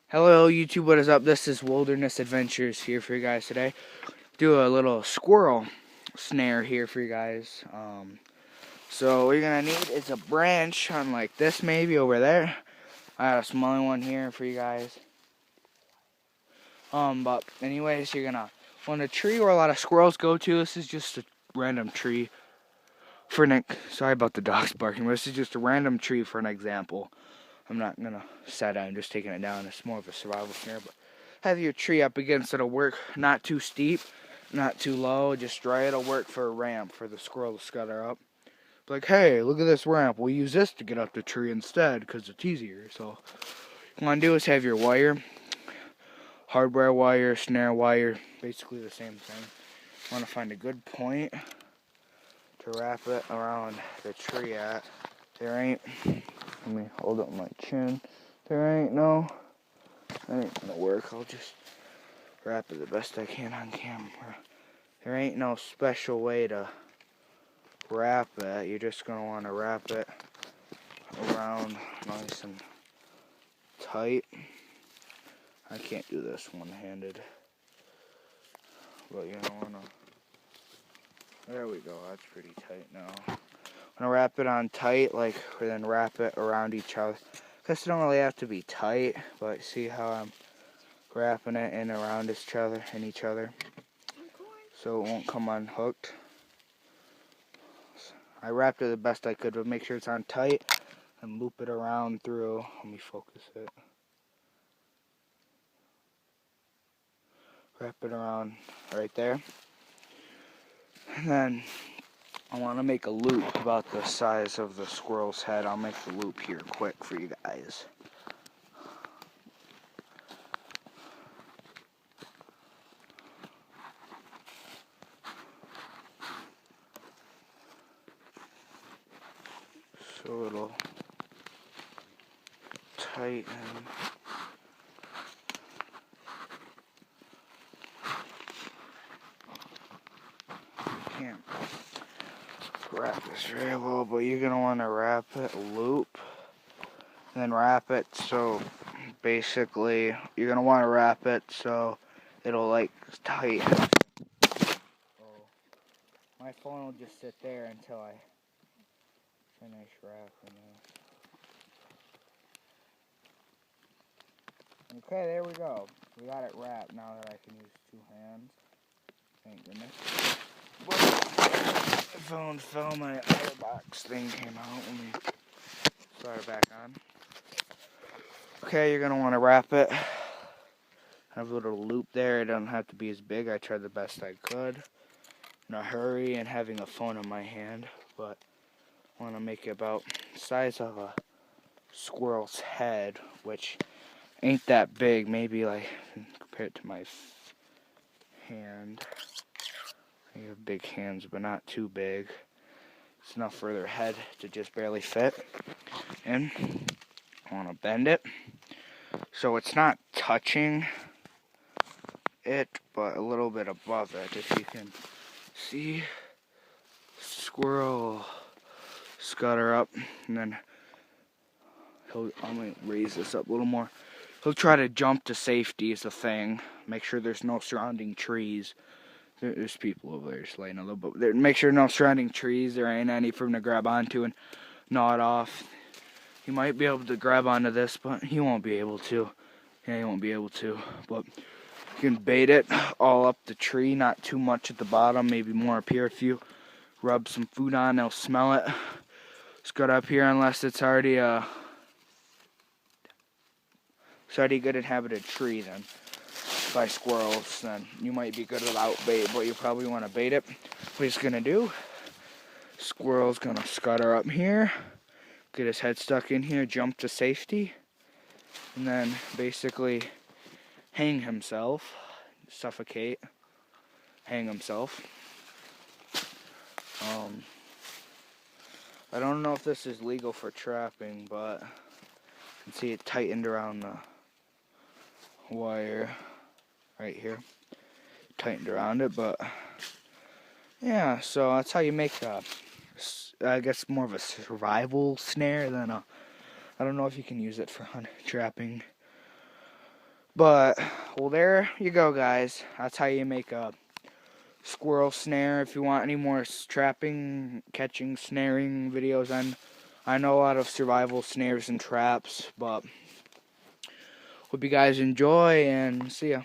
Hello YouTube, what is up? This is Wilderness Adventures here for you guys today. Do a little squirrel snare here for you guys. So what you're gonna need is a branch on like this maybe over there. I got a smaller one here for you guys. But anyways, you're gonna want a tree where a lot of squirrels go to. This is just a random tree for sorry about the dogs barking, but this is just a random tree for an example. I'm not gonna set it, I'm just taking it down. It's more of a survival snare, but have your tree up against it'll work. Not too steep, not too low, just right. It'll work for a ramp for the squirrel to scutter up. Like, hey, look at this ramp. We'll use this to get up the tree instead because it's easier. So what you want to do is have your wire, hardware wire, snare wire, basically the same thing. You want to find a good point to wrap it around the tree at. There ain't, let me hold up my chin. There ain't no, that ain't gonna work. I'll just wrap it the best I can on camera. There ain't no special way to wrap it. You're just gonna want to wrap it around nice and tight. I can't do this one-handed, but you're gonna wanna, there we go, that's pretty tight now. I'm gonna wrap it on tight, like, or then wrap it around each other. This don't really have to be tight, but see how I'm wrapping it in around each other, so it won't come unhooked. I wrapped it the best I could, but make sure it's on tight and loop it around through. Let me focus it. Wrap it around right there, and then I want to make a loop about the size of the squirrel's head. I'll make the loop here quick for you guys. So it'll tighten. Can't wrap this very well, but you're gonna want to wrap it, loop, then wrap it. So basically, you're gonna want to wrap it so it'll like tighten. So my phone will just sit there until I finish wrapping this. Okay, there we go. We got it wrapped now that I can use two hands. Thank goodness. But the phone fell, my box thing came out. Let me start it back on. Okay, you're gonna want to wrap it. Have a little loop there. It doesn't have to be as big. I tried the best I could in a hurry and having a phone in my hand, but I want to make it about the size of a squirrel's head, which ain't that big. Maybe like compared to my hand. You have big hands, but not too big. It's enough for their head to just barely fit. And I want to bend it so it's not touching it, but a little bit above it. If you can see, squirrel scutter up, and then I'm gonna raise this up a little more. He'll try to jump to safety is the thing. Make sure there's no surrounding trees. There's people over there just laying a little bit. Make sure no surrounding trees. There ain't any for him to grab onto and gnaw it off. He might be able to grab onto this, but he won't be able to. Yeah, he won't be able to. But you can bait it all up the tree, not too much at the bottom, maybe more up here. If you rub some food on, they'll smell it. It's good up here unless it's already a good inhabited tree then. By squirrels, then you might be good without bait, but you probably want to bait it. What he's gonna do, squirrel's gonna scutter up here, get his head stuck in here, jump to safety, and then basically hang himself, suffocate, hang himself. I don't know if this is legal for trapping, but you can see it tightened around the wire. Right here, tightened around it, but yeah, so that's how you make I guess more of a survival snare than I don't know if you can use it for trapping. But, well, there you go, guys. That's how you make a squirrel snare. If you want any more trapping, catching, snaring videos, I know a lot of survival snares and traps, but hope you guys enjoy, and see ya.